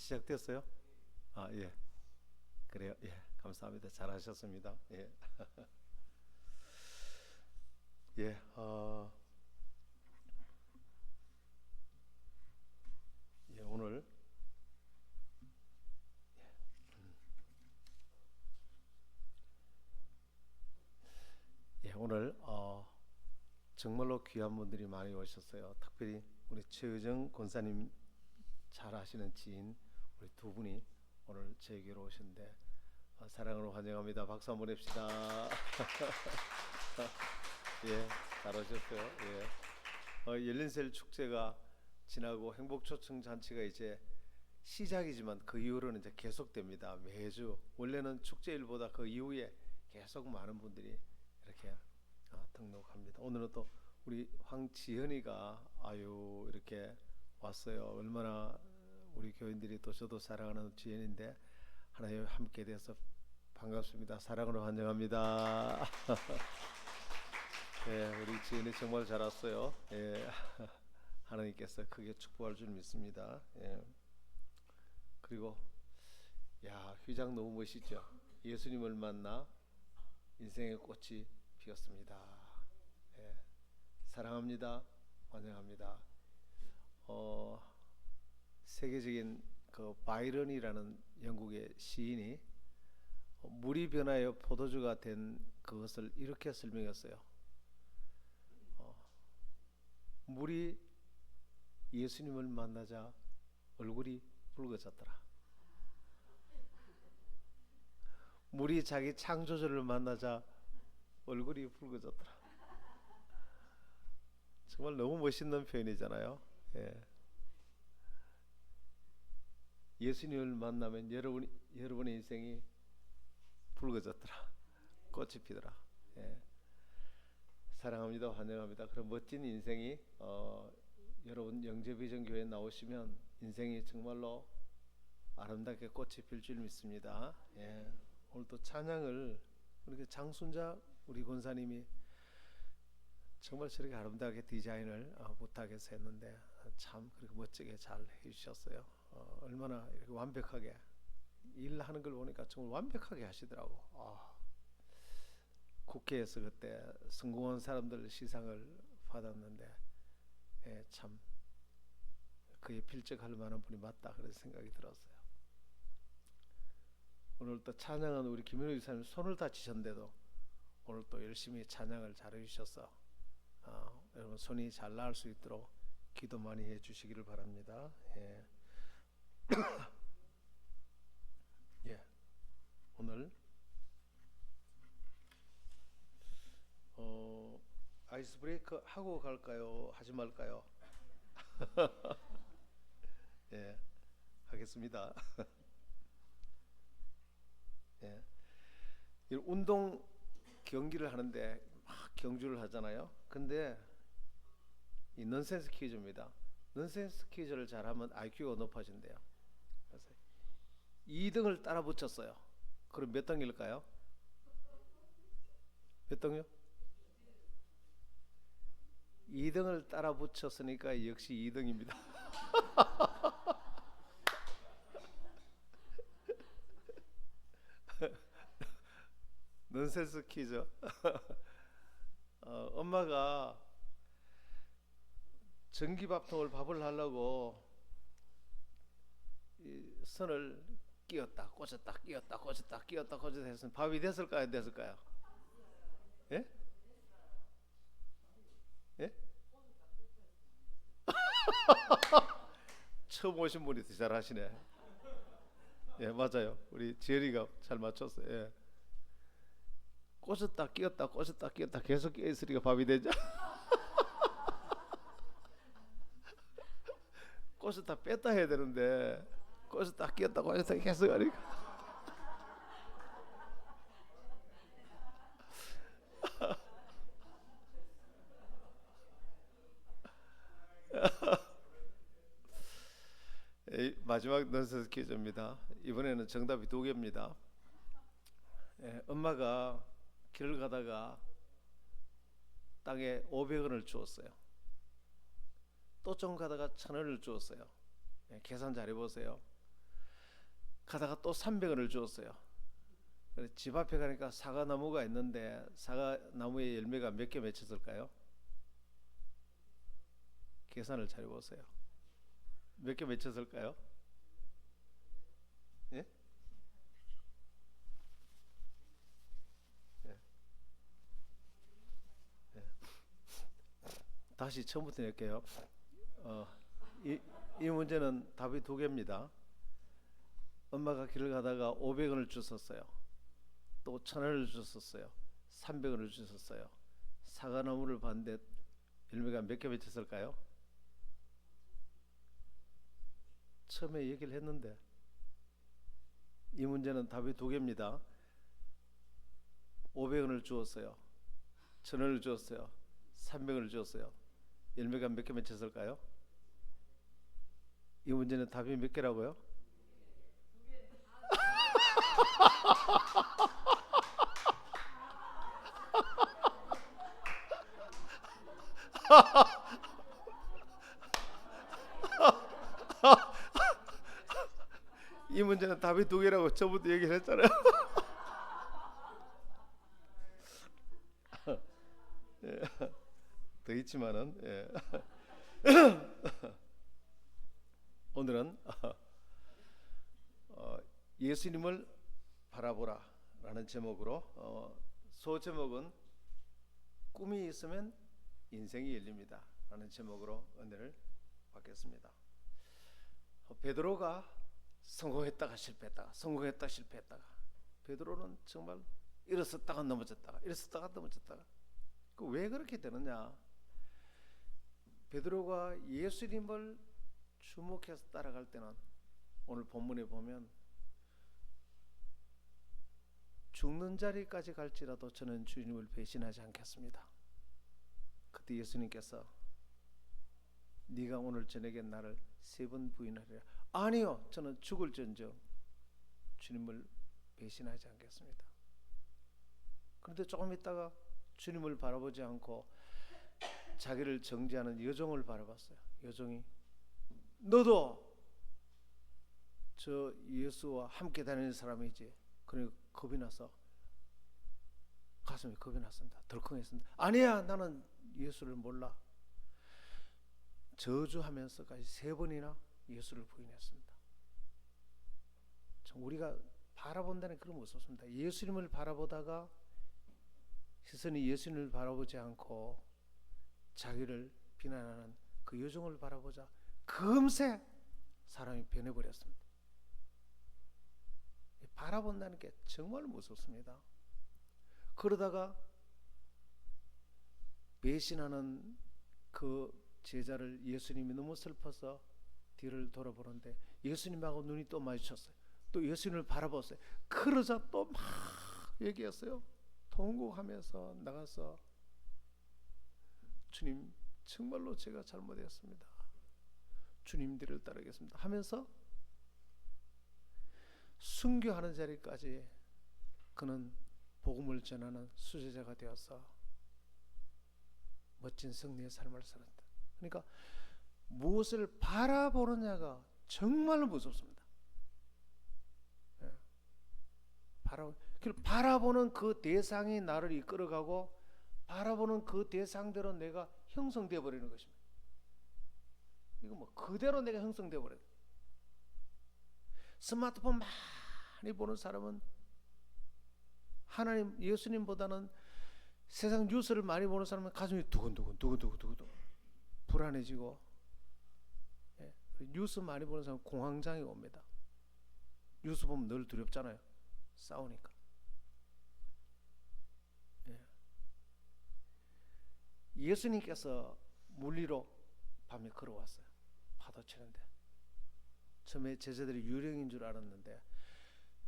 시작됐어요? 아, 예. 그래요. 예. 감사합니다. 잘하셨습니다. 예. 예. 예, 오늘 오늘 정말로 귀한 분들이 많이 오셨어요. 특별히 우리 최의정 권사님 잘 아시는 지인 우리 두 분이 오늘 제게로 오신데 사랑으로 환영합니다. 박수 한번 해봅시다. 예, 잘 오셨어요. 예. 열린셀 축제가 지나고 행복초청 잔치가 이제 시작이지만 그 이후로는 이제 계속됩니다. 매주 원래는 축제일보다 그 이후에 계속 많은 분들이 이렇게 등록합니다. 오늘은 또 우리 황지현이가 아유 이렇게 왔어요. 얼마나 우리 교인들이 또 저도 사랑하는 지연인데 하나님 함께 돼서 반갑습니다. 사랑으로 환영합니다. 예, 우리 지연이 정말 잘 왔어요. 예, 하나님께서 크게 축복할 줄 믿습니다. 예. 그리고 야 휘장 너무 멋있죠. 예수님을 만나 인생의 꽃이 피었습니다. 예, 사랑합니다. 환영합니다. 세계적인 그 바이런이라는 영국의 시인이 물이 변하여 포도주가 된 그것을 이렇게 설명했어요. 물이 예수님을 만나자 얼굴이 붉어졌더라. 물이 자기 창조주를 만나자 얼굴이 붉어졌더라. 정말 너무 멋있는 표현이잖아요. 예. 예수님을 만나면 여러분의 인생이 붉어졌더라. 꽃이 피더라. 예. 사랑합니다. 환영합니다. 그런 멋진 인생이 여러분 영재비전 교회 나오시면 인생이 정말로 아름답게 꽃이 필 줄 믿습니다. 예. 오늘 또 찬양을 우리 장순자 우리 권사님이 정말 저렇게 아름다게 디자인을 부탁해서 했는데 참 그렇게 멋지게 잘 해주셨어요. 얼마나 이렇게 완벽하게 일하는 걸 보니까 정말 완벽하게 하시더라고. 국회에서 그때 성공한 사람들 시상을 받았는데 참 그에 필적할 만한 분이 맞다 그런 생각이 들었어요. 오늘 또 찬양은 우리 김현우 지사님 손을 다치셨는데도 오늘 또 열심히 찬양을 잘 해주셔서 여러분 손이 잘 나을 수 있도록 기도 많이 해주시기를 바랍니다. 예. 예. 오늘 아이스 브레이크 하고 갈까요? 하지 말까요? 예, 하겠습니다. 예. 운동 경기를 하는데 막 경주를 하잖아요. 근데 이 넌센스 퀴즈입니다. 넌센스 퀴즈를 잘하면 IQ가 높아진대요. 그래서 2등을 따라 붙였어요. 그럼 몇 등일까요? 몇 등이요? 2등을 따라 붙였으니까 역시 2등입니다. 넌센스 퀴즈. 엄마가 전기밥통을 밥을 하려고 이 선을 끼웠다 꽂았다 끼웠다 꽂았다 끼웠다 꽂았다 해서 밥이 됐을까요? 안 됐을까요? 예? 예? 처음 오신 분이 더 잘하시네. 예, 맞아요. 우리 지혜리가 잘 맞췄어요. 예. 꽂았다 끼웠다 꽂았다 끼웠다 계속 끼어 있으니까 밥이 되죠. 꽂았다 뺐다 해야 되는데 꽂았다 끼웠다 꽂았다 계속 하니까 마지막 넌센스 퀴즈입니다. 이번에는 정답이 두 개입니다. 예, 엄마가 길을 가다가 땅에 500원을 주었어요. 또 좀 가다가 1000원을 주었어요. 예, 계산 잘 해보세요. 가다가 또 300원을 주었어요. 그래 집 앞에 가니까 사과나무가 있는데 사과나무의 열매가 몇 개 맺혔을까요? 계산을 잘 해보세요. 몇 개 맺혔을까요? 예? 예. 예. 다시 처음부터 낼게요. 어, 이 문제는 답이 두 개입니다. 엄마가 길을 가다가 500원을 주셨어요. 또 1000원을 주셨어요. 300원을 주셨어요. 사과나무를 봤는데 열매가 몇 개 맺혔을까요? 처음에 얘기를 했는데 이 문제는 답이 두 개입니다. 500원을 주었어요. 1000원을 주었어요. 300원을 주었어요. 열매가 몇 개 맺혔을까요? 이 문제는 답이 몇 개라고요? 이 문제는 답이 두 개라고 저부터 얘기를 했잖아요. 예, 더 있지만은 예. 오늘은 예수님을 바라보라라는 제목으로 소제목은 꿈이 있으면 인생이 열립니다라는 제목으로 은혜를 받겠습니다. 베드로가 성공했다가 실패했다가 성공했다가 실패했다가 베드로는 정말 일어섰다가 넘어졌다가 일어섰다가 넘어졌다가 왜 그렇게 되느냐? 베드로가 예수님을 주목해서 따라갈 때는 오늘 본문에 보면 죽는 자리까지 갈지라도 저는 주님을 배신하지 않겠습니다. 그때 예수님께서 네가 오늘 저녁에 나를 3번 부인하리라. 아니요, 저는 죽을지언정 주님을 배신하지 않겠습니다. 그런데 조금 있다가 주님을 바라보지 않고 자기를 정죄하는 여종을 바라봤어요. 여종이 너도 저 예수와 함께 다니는 사람이지. 그러니까 겁이 나서 가슴이 겁이 났습니다. 덜컹했습니다. 아니야, 나는 예수를 몰라. 저주하면서까지 3번이나 예수를 부인했습니다. 참 우리가 바라본다는 그런 모습 없습니다. 예수님을 바라보다가 시선이 예수님을 바라보지 않고 자기를 비난하는 그 여종을 바라보자 금세 사람이 변해버렸습니다. 바라본다는 게 정말 무섭습니다. 그러다가 배신하는 그 제자를 예수님이 너무 슬퍼서 뒤를 돌아보는데 예수님하고 눈이 또 마주쳤어요. 또 예수님을 바라봤어요. 그러자 또 막 얘기했어요. 통곡하면서 나가서 주님 정말로 제가 잘못했습니다. 주님 뒤를 따르겠습니다 하면서 순교하는 자리까지 그는 복음을 전하는 수제자가 되어서 멋진 승리의 삶을 살았다. 그러니까 무엇을 바라보느냐가 정말로 무섭습니다. 바라보는 그 대상이 나를 이끌어가고 바라보는 그 대상대로 내가 형성되어 버리는 것입니다. 이거 뭐 그대로 내가 형성되어 버려요. 스마트폰 많이 보는 사람은 하나님 예수님보다는 세상 뉴스를 많이 보는 사람은 가슴이 두근두근 불안해지고, 뉴스 많이 보는 사람은 공황장애 옵니다. 뉴스 보면 늘 두렵잖아요. 싸우니까. 예수님께서 물리로 밤에 걸어왔어요. 파도 치는데 처음에 제자들이 유령인 줄 알았는데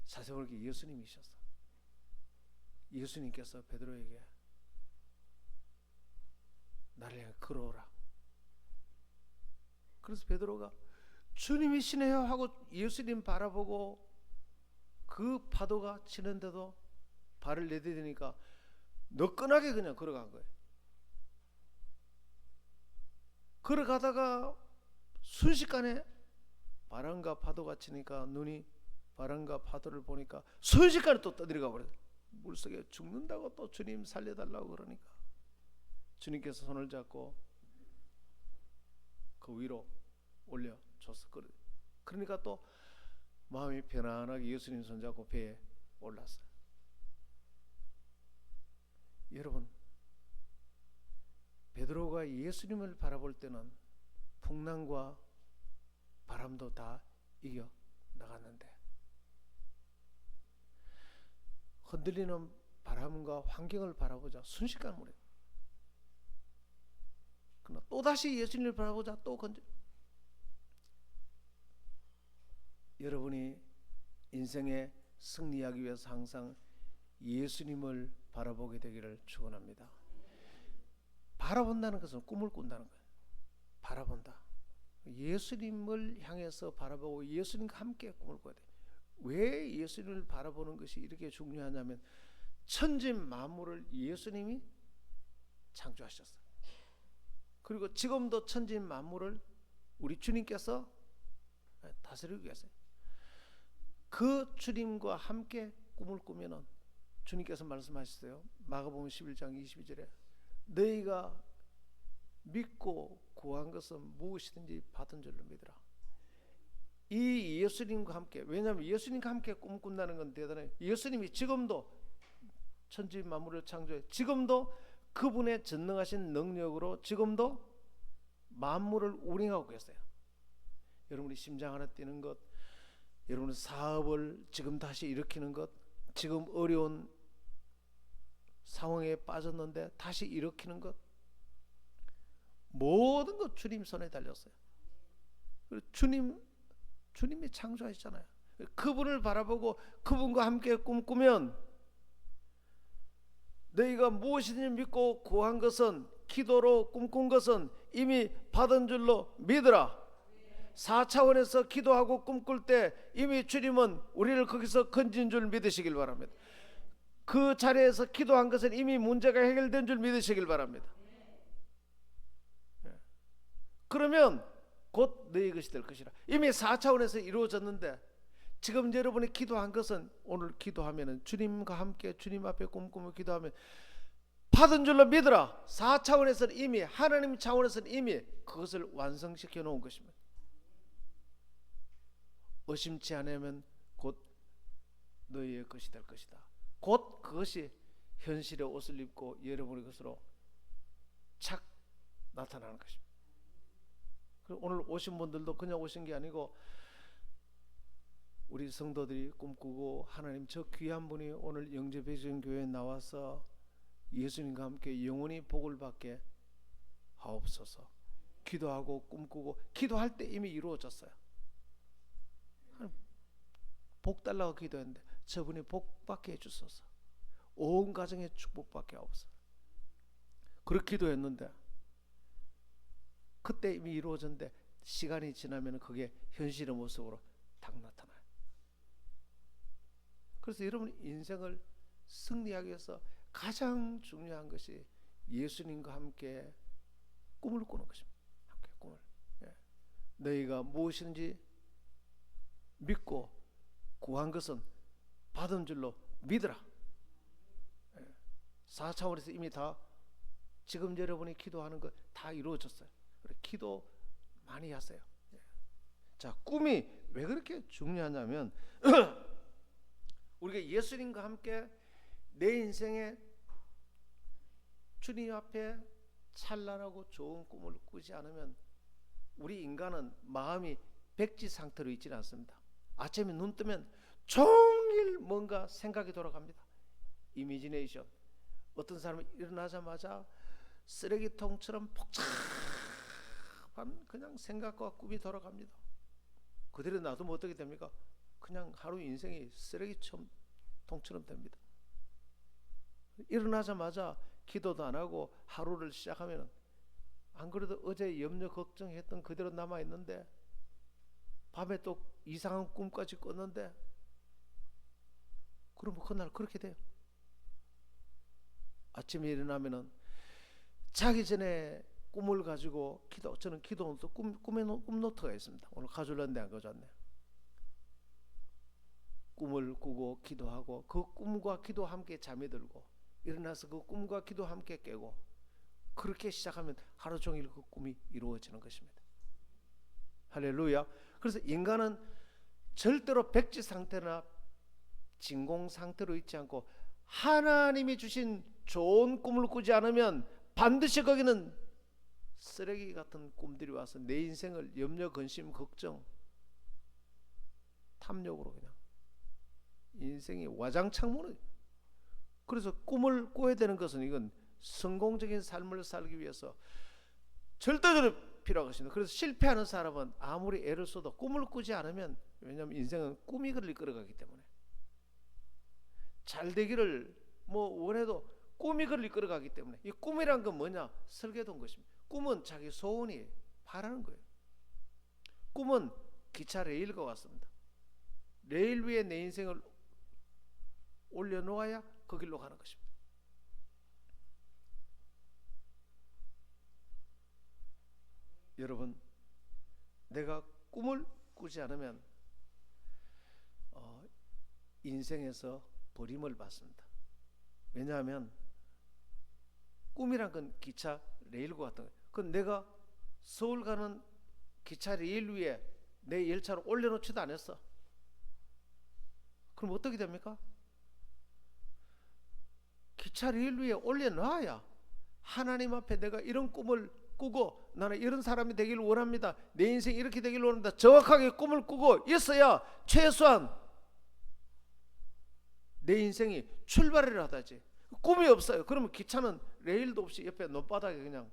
자세히 보니까 예수님이셨어. 예수님께서 베드로에게 나를 향해 걸어오라. 그래서 베드로가 주님이시네요 하고 예수님 바라보고 그 파도가 치는데도 발을 내디디니까 너끈하게 그냥 걸어간 거예요. 걸어가다가 순식간에 바람과 파도가 치니까 눈이 바람과 파도를 보니까 순식간에 또 떠들어가 버려요. 물속에 죽는다고 또 주님 살려달라고 그러니까 주님께서 손을 잡고 그 위로 올려줬어. 그러니까 또 마음이 편안하게 예수님 손잡고 배에 올랐어요. 여러분, 베드로가 예수님을 바라볼 때는 풍랑과 바람도 다 이겨 나갔는데 흔들리는 바람과 환경을 바라보자 순식간 물에 그러나 또다시 예수님을 바라보자 또 건져. 여러분이 인생에 승리하기 위해서 항상 예수님을 바라보게 되기를 축원합니다. 바라본다는 것은 꿈을 꾼다는 거예요. 바라본다. 예수님을 향해서 바라보고 예수님과 함께 꿈을 꿔야 돼요. 왜 예수님을 바라보는 것이 이렇게 중요하냐면 천지 만물을 예수님이 창조하셨어요. 그리고 지금도 천지 만물을 우리 주님께서 다스리고 계세요. 그 주님과 함께 꿈을 꾸면은 주님께서 말씀하셨어요. 마가복음 11장 22절에 너희가 믿고 구한 것은 무엇이든지 받은 줄로 믿으라. 이 예수님과 함께, 왜냐하면 예수님과 함께 꿈꾼다는 건 대단해요. 예수님이 지금도 천지 만물을 창조해 지금도 그분의 전능하신 능력으로 지금도 만물을 운행하고 계세요. 여러분이 심장 하나 뛰는 것, 여러분 사업을 지금 다시 일으키는 것, 지금 어려운 상황에 빠졌는데 다시 일으키는 것, 모든 것 주님 손에 달렸어요. 주님이 창조하셨잖아요. 그분을 바라보고 그분과 함께 꿈꾸면 너희가 무엇이든지 믿고 구한 것은, 기도로 꿈꾼 것은 이미 받은 줄로 믿으라. 4차원에서 기도하고 꿈꿀 때 이미 주님은 우리를 거기서 건진 줄 믿으시길 바랍니다. 그 자리에서 기도한 것은 이미 문제가 해결된 줄 믿으시길 바랍니다. 그러면 곧 너희 것이 될 것이라. 이미 4차원에서 이루어졌는데 지금 여러분이 기도한 것은, 오늘 기도하면 주님과 함께 주님 앞에 꿈꾸며 기도하면 받은 줄로 믿으라. 4차원에서는 이미, 하나님 차원에서는 이미 그것을 완성시켜 놓은 것입니다. 의심치 않으면 곧 너희의 것이 될 것이다. 곧 그것이 현실의 옷을 입고 여러분의 것으로 착 나타나는 것입니다. 오늘 오신 분들도 그냥 오신 게 아니고 우리 성도들이 꿈꾸고 하나님 저 귀한 분이 오늘 영접해주신 교회에 나와서 예수님과 함께 영원히 복을 받게 하옵소서. 기도하고 꿈꾸고 기도할 때 이미 이루어졌어요. 복 달라고 기도했는데 저분이 복 받게 해주소서. 온 가정에 축복 받게 하옵소서. 그렇게 기도했는데 그때 이미 이루어졌는데 시간이 지나면 그게 현실의 모습으로 딱 나타나요. 그래서 여러분 인생을 승리하기 위해서 가장 중요한 것이 예수님과 함께 꿈을 꾸는 것입니다. 함께 꿈을. 너희가 무엇인지 믿고 구한 것은 받은 줄로 믿으라. 4차원에서 이미 다 지금 여러분이 기도하는 것 다 이루어졌어요. 기도 많이 하세요. 자, 꿈이 왜 그렇게 중요하냐면 우리가 예수님과 함께 내 인생에 주님 앞에 찬란하고 좋은 꿈을 꾸지 않으면 우리 인간은 마음이 백지 상태로 있지는 않습니다. 아침에 눈 뜨면 종일 뭔가 생각이 돌아갑니다. 이미지네이션. 어떤 사람은 일어나자마자 쓰레기통처럼 복잡한 그냥 생각과 꿈이 돌아갑니다. 그대로 놔두면 어떻게 됩니까? 그냥 하루 인생이 쓰레기통처럼 됩니다. 일어나자마자 기도도 안 하고 하루를 시작하면 안 그래도 어제 염려 걱정했던 그대로 남아있는데 밤에 또 이상한 꿈까지 꿨는데 그러면 그날 그렇게 돼요. 아침에 일어나면은 자기 전에 꿈을 가지고 저는 기도노트 꿈 노트가 있습니다. 오늘 가져올랬는데 안 가져왔네. 꿈을 꾸고 기도하고 그 꿈과 기도 함께 잠이 들고 일어나서 그 꿈과 기도 함께 깨고 그렇게 시작하면 하루 종일 그 꿈이 이루어지는 것입니다. 할렐루야. 그래서 인간은 절대로 백지 상태나 진공 상태로 있지 않고 하나님이 주신 좋은 꿈을 꾸지 않으면 반드시 거기는 쓰레기 같은 꿈들이 와서 내 인생을 염려, 근심, 걱정, 탐욕으로 그냥 인생이 와장창문을. 그래서 꿈을 꿔야 되는 것은 이건 성공적인 삶을 살기 위해서 절대적으로 필요한 것입니다. 그래서 실패하는 사람은 아무리 애를 써도 꿈을 꾸지 않으면, 왜냐하면 인생은 꿈이 그를 끌어가기 때문에 잘 되기를 뭐 원해도 꿈이 그를 끌어가기 때문에. 이 꿈이란 건 뭐냐? 설계도인 것입니다. 꿈은 자기 소원이 바라는 거예요. 꿈은 기차 레일과 같습니다. 레일 위에 내 인생을 올려놓아야 그 길로 가는 것입니다. 여러분, 내가 꿈을 꾸지 않으면 인생에서 버림을 받습니다. 왜냐하면 꿈이란 건 기차 레일과 같은 거예요. 그건 내가 서울 가는 기차 레일 위에 내 열차를 올려놓지도 않았어. 그럼 어떻게 됩니까? 기차 레일 위에 올려놔야 하나님 앞에 내가 이런 꿈을 꾸고 나는 이런 사람이 되기를 원합니다, 내 인생이 이렇게 되기를 원합니다, 정확하게 꿈을 꾸고 있어야 최소한 내 인생이 출발을 하다지. 꿈이 없어요. 그러면 기차는 레일도 없이 옆에 논바닥에 그냥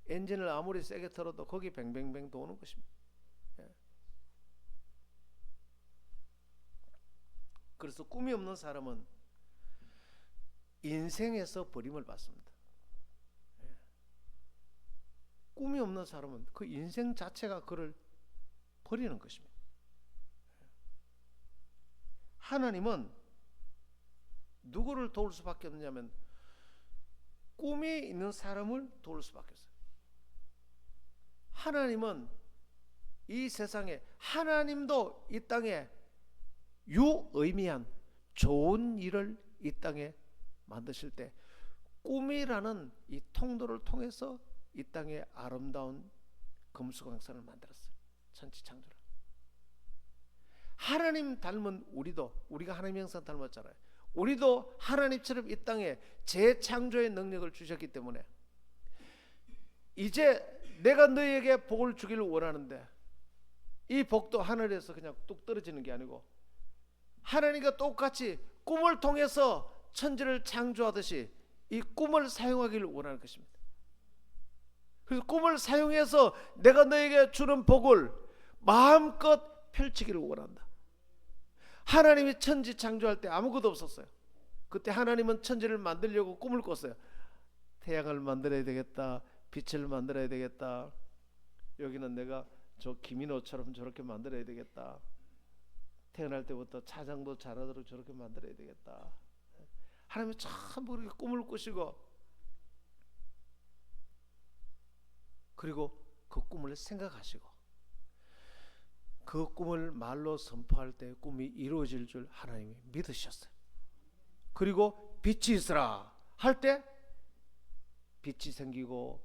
엔진을 아무리 세게 틀어도 거기 뱅뱅뱅 도는 것입니다. 그래서 꿈이 없는 사람은 인생에서 버림을 받습니다. 꿈이 없는 사람은 그 인생 자체가 그를 버리는 것입니다. 하나님은 누구를 도울 수밖에 없느냐면 꿈이 있는 사람을 도울 수밖에 없어요. 하나님은 이 세상에, 하나님도 이 땅에 유의미한 좋은 일을 이 땅에 만드실 때 꿈이라는 이 통로를 통해서 이 땅에 아름다운 금수강산을 만들었어요. 천지창조를. 하나님 닮은 우리도, 우리가 하나님 형상 닮았잖아요. 우리도 하나님처럼 이 땅에 재창조의 능력을 주셨기 때문에 이제 내가 너희에게 복을 주기를 원하는데 이 복도 하늘에서 그냥 뚝 떨어지는 게 아니고 하나님과 똑같이 꿈을 통해서 천지를 창조하듯이 이 꿈을 사용하기를 원하는 것입니다. 그래서 꿈을 사용해서 내가 너에게 주는 복을 마음껏 펼치기를 원한다. 하나님이 천지 창조할 때 아무것도 없었어요. 그때 하나님은 천지를 만들려고 꿈을 꿨어요. 태양을 만들어야 되겠다, 빛을 만들어야 되겠다, 여기는 내가 저 김인호처럼 저렇게 만들어야 되겠다, 태어날 때부터 차장도 잘하도록 저렇게 만들어야 되겠다. 하나님이 참 그렇게 꿈을 꾸시고 그리고 그 꿈을 생각하시고 그 꿈을 말로 선포할 때 꿈이 이루어질 줄 하나님이 믿으셨어요. 그리고 빛이 있으라 할 때 빛이 생기고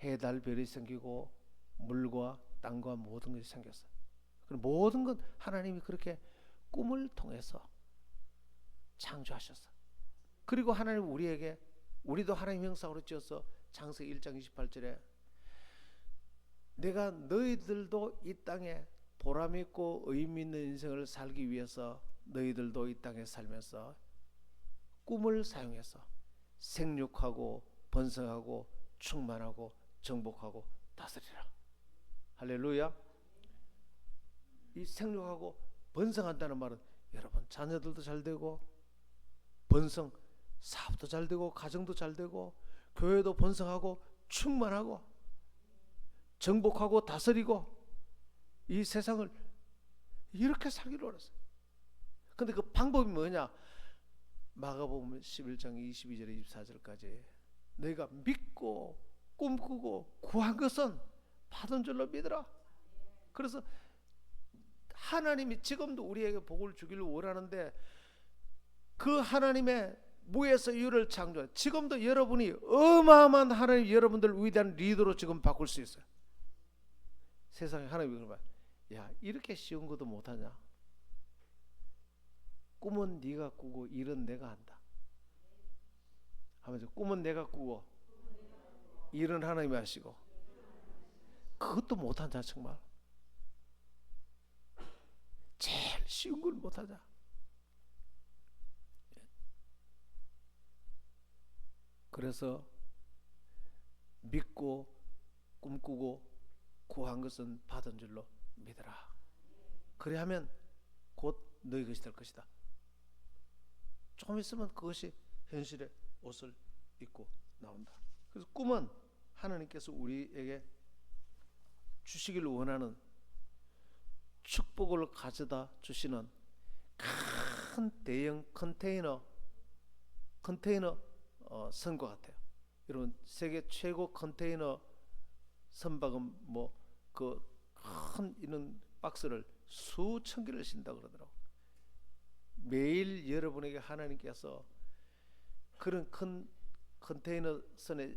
해, 달, 별이 생기고 물과 땅과 모든 것이 생겼어요. 모든 건 하나님이 그렇게 꿈을 통해서 창조하셨어요. 그리고 하나님 우리에게, 우리도 하나님 형상으로 지어서 창세기 1장 28절에 내가 너희들도 이 땅에 보람있고 의미 있는 인생을 살기 위해서 너희들도 이 땅에 살면서 꿈을 사용해서 생육하고 번성하고 충만하고 정복하고 다스리라. 할렐루야. 이 생육하고 번성한다는 말은 여러분 자녀들도 잘 되고 번성, 사업도 잘 되고 가정도 잘 되고 교회도 번성하고 충만하고 정복하고 다스리고 이 세상을 이렇게 살기로 원했어요. 근데 그 방법이 뭐냐? 마가복음 11장 22절 24절까지 너희가 믿고 꿈꾸고 구한 것은 받은 줄로 믿으라. 그래서 하나님이 지금도 우리에게 복을 주기를 원하는데 그 하나님의 무에서 유를 창조. 지금도 여러분이 어마어마한 하나님 여러분들 위대한 리더로 지금 바꿀 수 있어요. 세상에 하나님이 그러면 야 이렇게 쉬운 것도 못하냐? 꿈은 네가 꾸고 일은 내가 한다. 하면서 꿈은 내가 꾸고 일은 하나님이 하시고 그것도 못하냐 정말. 제일 쉬운 걸 못하자. 그래서 믿고 꿈꾸고 구한 것은 받은 줄로 믿어라. 그래야면 곧 너희 것이 될 것이다. 조금 있으면 그것이 현실의 옷을 입고 나온다. 그래서 꿈은 하나님께서 우리에게 주시기를 원하는 축복을 가져다 주시는 큰 대형 컨테이너 선과 같아요. 여러분 세계 최고 컨테이너 선박은 뭐 그 큰 이런 박스를 수천 개를 싣다 그러더라고. 매일 여러분에게 하나님께서 그런 큰 컨테이너 선에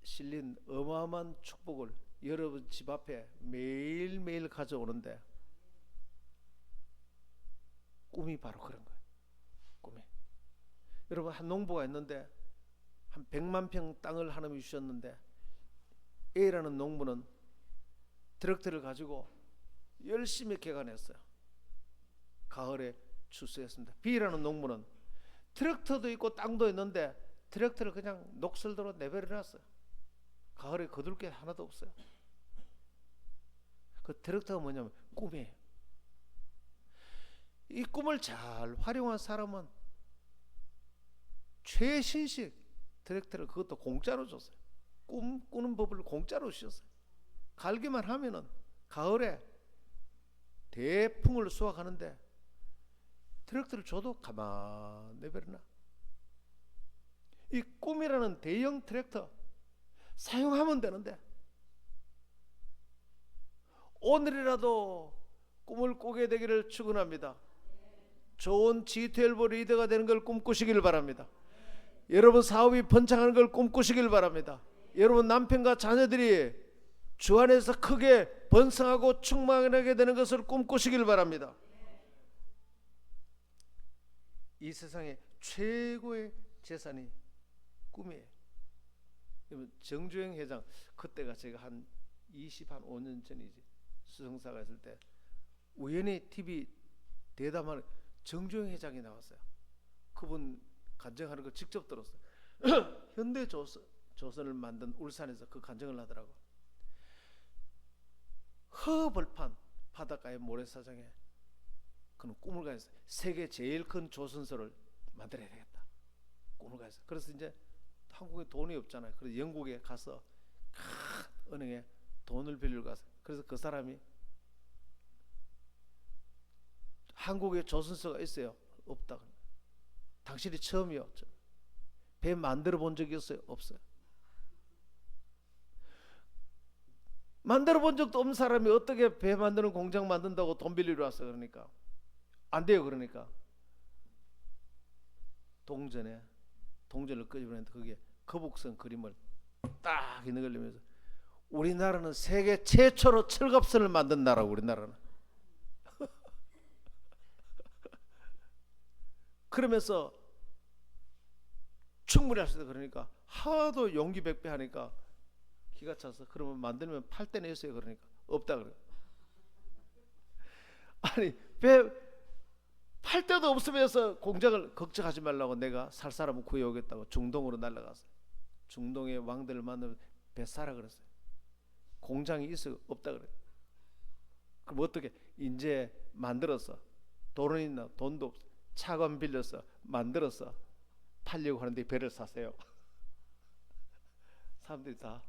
실린 어마어마한 축복을 여러분 집 앞에 매일매일 가져오는데 꿈이 바로 그런 거예요. 꿈이. 여러분 한 농부가 있는데 한 100만 평 땅을 하나님이 주셨는데 A라는 농부는 트랙터를 가지고 열심히 개간했어요. 가을에 추수했습니다. B라는 농부는 트랙터도 있고 땅도 있는데 트랙터를 그냥 녹슬도록 내버려놨어요. 가을에 거둘 게 하나도 없어요. 그 트랙터가 뭐냐면 꿈이에요. 이 꿈을 잘 활용한 사람은 최신식 트랙터를 그것도 공짜로 줬어요. 꿈 꾸는 법을 공짜로 주셨어요. 갈기만 하면은 가을에 대풍을 수확하는데 트랙터를 줘도 가만 내버려놔. 이 꿈이라는 대형 트랙터 사용하면 되는데 오늘이라도 꿈을 꾸게 되기를 축원합니다. 좋은 G12 리더가 되는 걸 꿈꾸시길 바랍니다. 여러분 사업이 번창하는 걸 꿈꾸시길 바랍니다. 여러분 남편과 자녀들이 주 안에서 크게 번성하고 충만하게 되는 것을 꿈꾸시길 바랍니다. 이 세상의 최고의 재산이 꿈이에요. 정주행 회장, 그때가 제가 한 25년 전이지, 수성사가 있을 때 우연히 TV 대담하는 정주행 회장이 나왔어요. 그분 간증하는 거 직접 들었어요. 현대조선을 만든 울산에서 그 간증을 하더라고. 허벌판 바닷가의 모래사장에 그는 꿈을 가졌어요. 세계 제일 큰 조선소를 만들어야 되겠다. 꿈을 가졌어요. 그래서 이제 한국에 돈이 없잖아요. 그래서 영국에 가서 큰 은행에 돈을 빌리러 갔어요. 그래서 그 사람이 한국에 조선소가 있어요? 없다. 당신이 처음이요. 배 만들어 본 적이 있어요? 없어요. 만들어 본 적도 없는 사람이 어떻게 배 만드는 공장 만든다고 돈 빌리러 왔어? 그러니까 안 돼요. 그러니까 동전을 끄집어냈는데 그게 거북선 그림을 딱 있는 걸 내면서 우리나라는 세계 최초로 철갑선을 만든 나라고. 우리나라는 그러면서 충분히 할 수 있다. 그러니까 하도 용기 백배 하니까 기가 차서 그러면 만들면 팔 때 내세요. 그러니까 없다 그래. 아니 배 팔 데도 없으면서 공장을 걱정하지 말라고 내가 살 사람을 구해오겠다고 중동으로 날아갔어요. 중동의 왕들을 만나면 배 사라 그랬어요. 공장이 있어 없다 그래. 그럼 어떻게 이제 만들었어. 돈은 있나? 돈도 없어. 차관 빌려서 만들어서 팔려고 하는데 배를 사세요. 사람들이 다.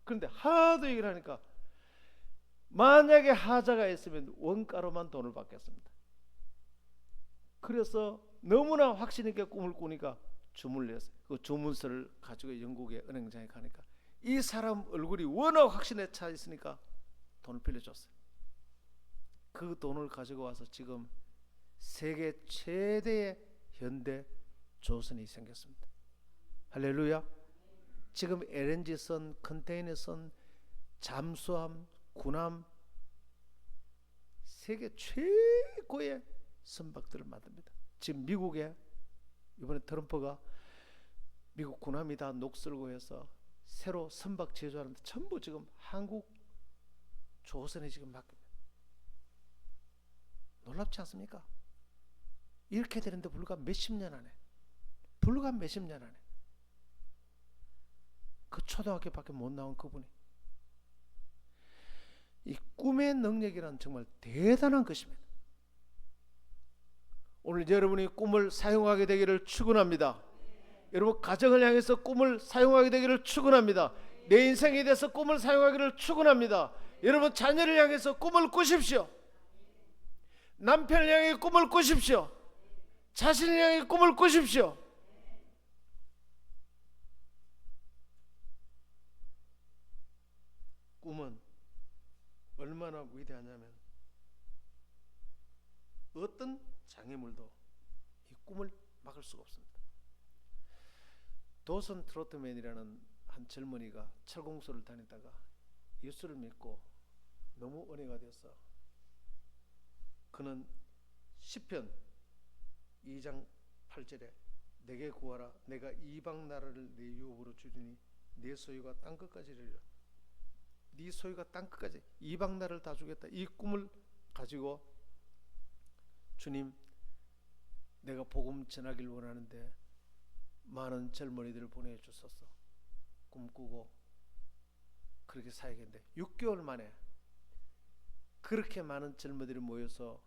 그런데 하도 얘기를 하니까 만약에 하자가 있으면 원가로만 돈을 받겠습니다. 그래서 너무나 확신 있게 꿈을 꾸니까 주문을 냈어요. 그 주문서를 가지고 영국의 은행장에 가니까 이 사람 얼굴이 워낙 확신에 차 있으니까 돈을 빌려줬어요. 그 돈을 가지고 와서 지금 세계 최대의 현대 조선이 생겼습니다. 할렐루야. 지금 LNG선, 컨테이너선, 잠수함, 군함, 세계 최고의 선박들을 만듭니다. 지금 미국에 이번에 트럼프가 미국 군함이 다 녹슬고 해서 새로 선박 제조하는데 전부 지금 한국 조선이 지금 맡깁니다. 놀랍지 않습니까? 이렇게 되는데 불과 몇십 년 안에 그 초등학교밖에 못 나온 그분이 이 꿈의 능력이란 정말 대단한 것입니다. 오늘 여러분이 꿈을 사용하게 되기를 축원합니다. 여러분 가정을 향해서 꿈을 사용하게 되기를 축원합니다. 내 인생에 대해서 꿈을 사용하기를 축원합니다. 여러분 자녀를 향해서 꿈을 꾸십시오. 남편을 향해 꿈을 꾸십시오. 자신을 향해 꿈을 꾸십시오. 꿈은 얼마나 위대하냐면 어떤 장애물도 이 꿈을 막을 수가 없습니다. 도선 트로트맨이라는 한 젊은이가 철공소를 다니다가 예수를 믿고 너무 은혜가 되어서 그는 시편 2장 8절에 내게 구하라 내가 이방 나라를 내 유업으로 주리니 내 소유가 땅끝까지 이르리라. 네 소유가 땅끝까지 이방 나라를 다 주겠다. 이 꿈을 가지고 주님 내가 복음 전하길 원하는데 많은 젊은이들을 보내주소서 꿈꾸고 그렇게 사역했는데 6개월 만에 그렇게 많은 젊은이들이 모여서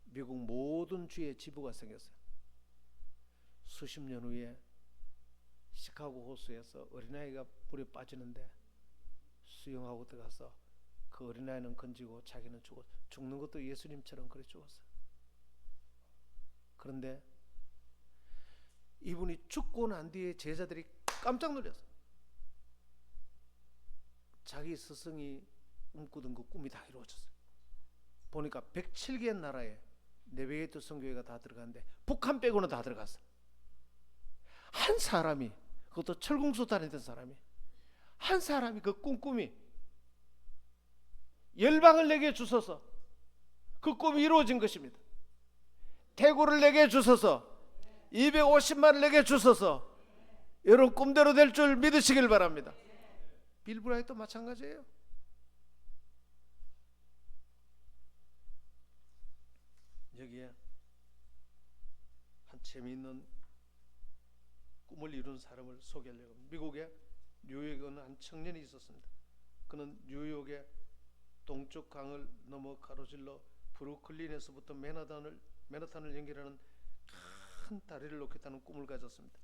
미국 모든 주의 지부가 생겼어요. 수십 년 후에 시카고 호수에서 어린아이가 물에 빠지는데 수영하고 들어가서 그 어린아이는 건지고 자기는 죽는 것도 예수님처럼 그래 죽었어요. 그런데 이분이 죽고 난 뒤에 제자들이 깜짝 놀랐어요. 자기 스승이 꿈꾸던 그 꿈이 다 이루어졌어요. 보니까 107개 나라에 네비게이터 선교회가 다 들어갔는데 북한 빼고는 다 들어갔어요. 한 사람이, 그것도 철공소 다니던 사람이, 한 사람이 그 꿈이 열방을 내게 주소서 그 꿈이 이루어진 것입니다. 대구를 내게 주소서 250만을 내게 주소서. 여러분 꿈대로 될 줄 믿으시길 바랍니다. 빌브라이트도 마찬가지예요. 여기에 한 재미있는 꿈을 이룬 사람을 소개하려고 합니다. 미국에 뉴욕에 어느 한 청년이 있었습니다. 그는 뉴욕의 동쪽 강을 넘어 가로질러 브루클린에서부터 맨하탄을 연결하는 큰 다리를 놓겠다는 꿈을 가졌습니다.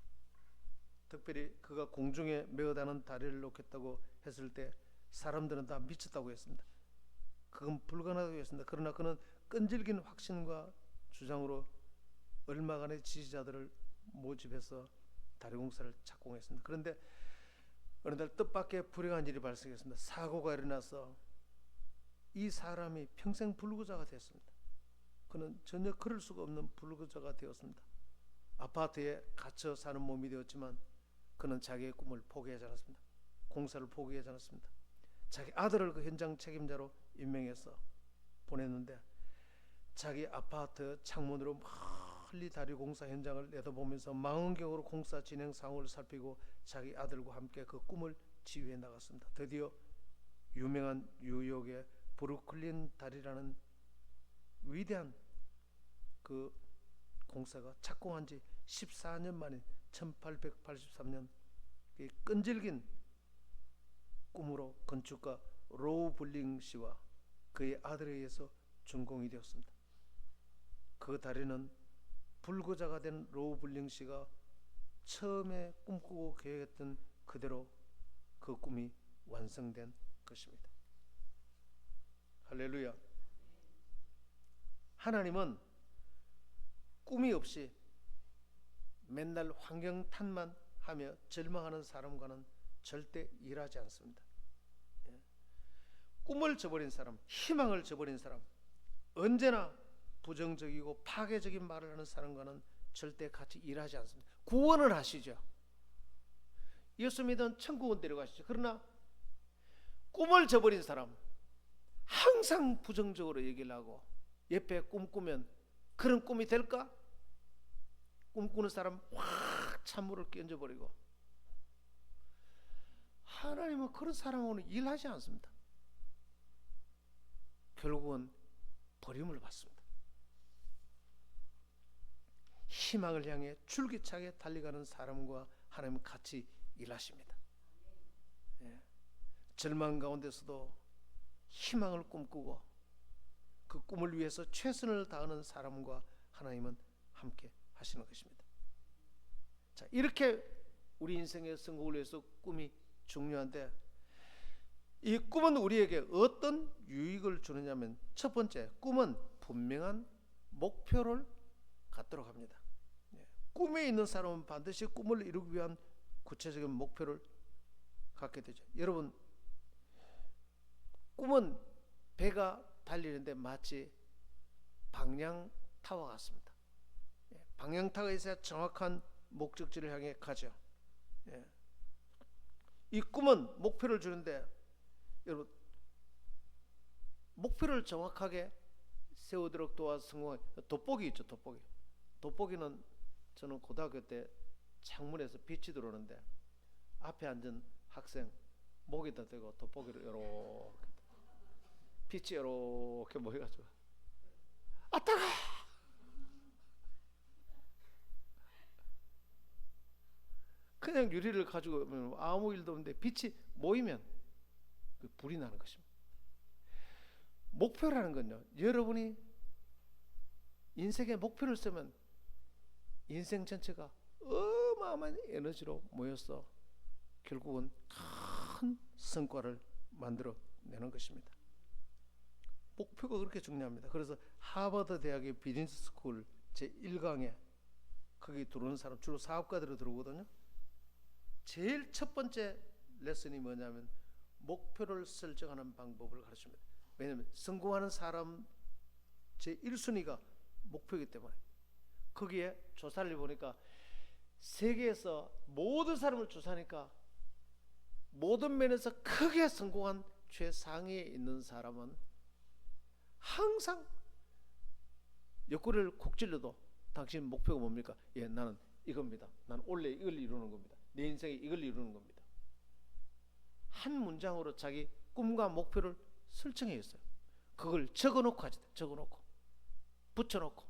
특별히 그가 공중에 메어다는 다리를 놓겠다고 했을 때 사람들은 다 미쳤다고 했습니다. 그건 불가능하다고 했습니다. 그러나 그는 끈질긴 확신과 주장으로 얼마간의 지지자들을 모집해서 다리 공사를 착공했습니다. 그런데 어느 날 뜻밖의 불행한 일이 발생했습니다. 사고가 일어나서 이 사람이 평생 불구자가 됐습니다. 그는 전혀 그럴 수가 없는 불구자가 되었습니다. 아파트에 갇혀 사는 몸이 되었지만 그는 자기의 꿈을 포기하지 않았습니다. 공사를 포기하지 않았습니다. 자기 아들을 그 현장 책임자로 임명해서 보냈는데 자기 아파트 창문으로 멀리 다리 공사 현장을 내다보면서 망원경으로 공사 진행 상황을 살피고 자기 아들과 함께 그 꿈을 지휘해 나갔습니다. 드디어 유명한 뉴욕의 브루클린 다리라는 위대한 그 공사가 착공한 지 14년 만인 1883년 이 끈질긴 꿈으로 건축가 로우 블링 씨와 그의 아들에 의해서 준공이 되었습니다. 그 다리는 불구자가 된 로우 블링 씨가 처음에 꿈꾸고 계획했던 그대로 그 꿈이 완성된 것입니다. 할렐루야. 하나님은 꿈이 없이 맨날 환경 탓만 하며 절망하는 사람과는 절대 일하지 않습니다. 꿈을 저버린 사람, 희망을 저버린 사람, 언제나 부정적이고 파괴적인 말을 하는 사람과는 절대 같이 일하지 않습니다. 구원을 하시죠. 예수 믿으면 천국은 데려가시죠. 그러나 꿈을 저버린 사람, 항상 부정적으로 얘기를 하고 옆에 꿈꾸면 그런 꿈이 될까? 꿈꾸는 사람 확 찬물을 끼얹어버리고, 하나님은 그런 사람하고는 일하지 않습니다. 결국은 버림을 받습니다. 희망을 향해 줄기차게 달려가는 사람과 하나님은 같이 일하십니다. 예. 절망 가운데서도 희망을 꿈꾸고 그 꿈을 위해서 최선을 다하는 사람과 하나님은 함께 하시는 것입니다. 자, 이렇게 우리 인생의 성공을 위해서 꿈이 중요한데, 이 꿈은 우리에게 어떤 유익을 주느냐면, 첫 번째, 꿈은 분명한 목표를 갖도록 합니다. 꿈에 있는 사람은 반드시 꿈을 이루기 위한 구체적인 목표를 갖게 되죠. 여러분, 꿈은 배가 달리는데 마치 방향타와 같습니다. 방향타가 있어야 정확한 목적지를 향해 가죠. 이 꿈은 목표를 주는데, 여러분, 목표를 정확하게 세우도록 도와서 성공한 돋보기 있죠. 돋보기는 저는 고등학교 때 창문에서 빛이 들어오는데 앞에 앉은 학생 목에다 대고 돋보기를 이렇게 빛이 이렇게 모여가지고 아따가 그냥 유리를 가지고 아무 일도 없는데 빛이 모이면 그 불이 나는 것입니다. 목표라는 건요, 여러분이 인생의 목표를 쓰면 인생 전체가 어마어마한 에너지로 모여서 결국은 큰 성과를 만들어내는 것입니다. 목표가 그렇게 중요합니다. 그래서 하버드 대학의 비즈니스 스쿨 제1강에 거기 들어오는 사람 주로 사업가들이 들어오거든요. 제일 첫 번째 레슨이 뭐냐면 목표를 설정하는 방법을 가르칩니다. 왜냐하면 성공하는 사람 제1순위가 목표이기 때문에. 거기에 조사를 해보니까 세계에서 모든 사람을 조사하니까 모든 면에서 크게 성공한 최상위에 있는 사람은 항상 옆구리를 콕 찔러도 당신 목표가 뭡니까? 예, 나는 이겁니다. 나는 원래 이걸 이루는 겁니다. 내 인생에 이걸 이루는 겁니다. 한 문장으로 자기 꿈과 목표를 설정해 있어요. 그걸 적어놓고 하죠. 적어놓고 붙여놓고.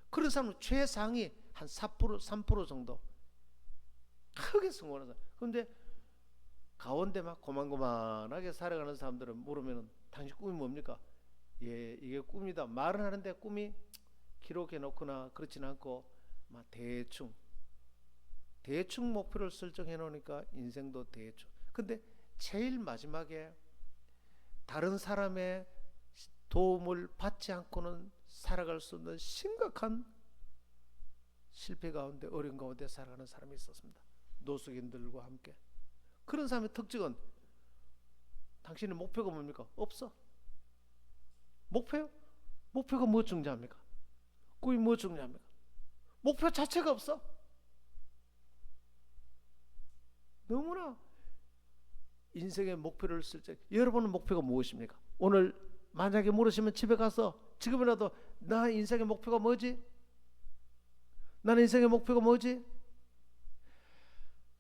그런 사람은 최상위 한 4%, 3% 정도 크게 성공하는 사람. 그런데 가운데 막 고만고만하게 살아가는 사람들은 물으면 당신 꿈이 뭡니까? 예, 이게 꿈이다. 말은 하는데 꿈이 기록해 놓거나 그렇지는 않고 막 대충 목표를 설정해 놓으니까 인생도 대충. 근데 제일 마지막에 다른 사람의 도움을 받지 않고는 살아갈 수 없는 심각한 실패 가운데, 어려운 가운데 살아가는 사람이 있었습니다. 노숙인들과 함께. 그런 사람의 특징은 당신의 목표가 뭡니까? 없어. 목표요? 목표가 뭐 중요합니까? 꿈이 뭐 중요합니까? 목표 자체가 없어. 너무나 인생의 목표를 쓸 때, 여러분은 목표가 무엇입니까? 오늘 만약에 물으시면 집에 가서 지금이라도 나 인생의 목표가 뭐지? 나는 인생의 목표가 뭐지?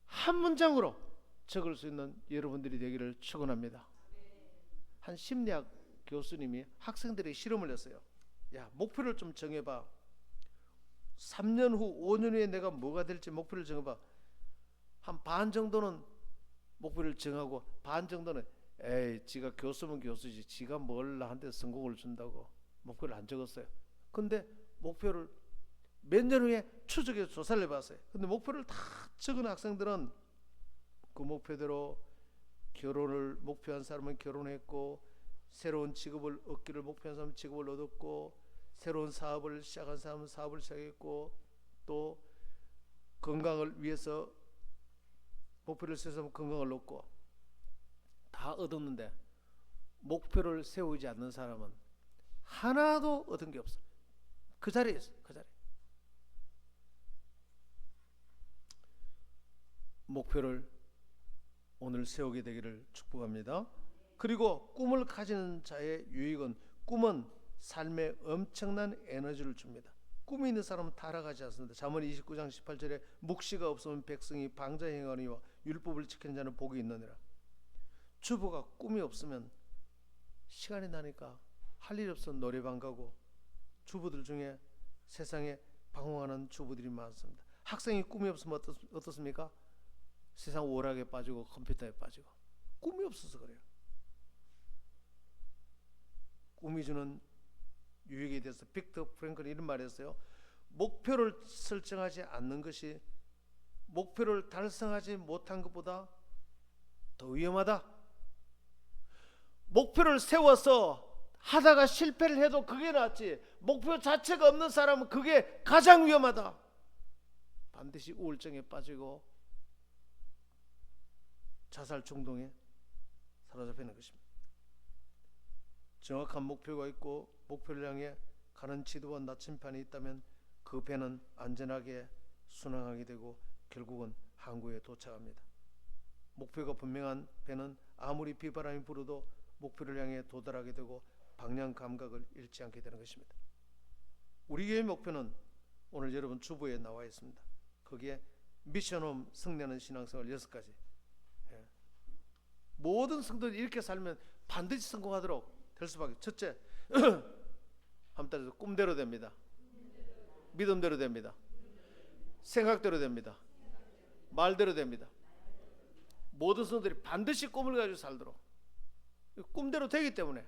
한 문장으로 적을 수 있는 여러분들이 되기를 축원합니다. 한 심리학 교수님이 학생들에게 실험을 했어요. 야, 목표를 좀 정해봐. 3년 후, 5년 후에 내가 뭐가 될지 목표를 정해봐. 한 반 정도는 목표를 정하고 반 정도는 에이, 지가 교수면 교수지, 지가 뭘 나한테 성공을 준다고 목표를 안 적었어요. 근데 목표를 몇 년 후에 추적해서 조사를 해봤어요. 근데 목표를 다 적은 학생들은 그 목표대로 결혼을 목표한 사람은 결혼했고, 새로운 직업을 얻기를 목표한 사람은 직업을 얻었고, 새로운 사업을 시작한 사람은 사업을 시작했고, 또 건강을 위해서 목표를 세워서 건강을 얻고 다 얻었는데 목표를 세우지 않는 사람은 하나도 얻은 게 없어. 그 자리에 있어. 그 자리. 목표를 오늘 세우게 되기를 축복합니다. 그리고 꿈을 가지는 자의 유익은, 꿈은 삶에 엄청난 에너지를 줍니다. 꿈이 있는 사람은 타락하지 않습니다. 잠언 29장 18절에 묵시가 없으면 백성이 방자 행하니와 율법을 지키는 자는 복이 있느니라. 주부가 꿈이 없으면 시간이 나니까 할 일 없어 노래방 가고, 주부들 중에 세상에 방황하는 주부들이 많습니다. 학생이 꿈이 없으면 어떻습니까? 세상 오락에 빠지고 컴퓨터에 빠지고. 꿈이 없어서 그래요. 꿈이 주는 유익에 대해서 빅터 프랭클은 이런 말을 했어요. 목표를 설정하지 않는 것이 목표를 달성하지 못한 것보다 더 위험하다. 목표를 세워서 하다가 실패를 해도 그게 낫지, 목표 자체가 없는 사람은 그게 가장 위험하다. 반드시 우울증에 빠지고 자살 충동에 사로잡히는 것입니다. 정확한 목표가 있고 목표를 향해 가는 지도와 나침판이 있다면 그 배는 안전하게 순항하게 되고 결국은 항구에 도착합니다. 목표가 분명한 배는 아무리 비바람이 불어도 목표를 향해 도달하게 되고 방향 감각을 잃지 않게 되는 것입니다. 우리 교회의 목표는 오늘 여러분 주보에 나와 있습니다. 거기에 미션홈 승리하는 신앙생활 6가지. 모든 성도들이 이렇게 살면 반드시 성공하도록 될 수밖에. 첫째, 한 달에서 꿈대로 됩니다. 믿음대로 됩니다. 생각대로 됩니다. 말대로 됩니다. 모든 성도들이 반드시 꿈을 가지고 살도록. 꿈대로 되기 때문에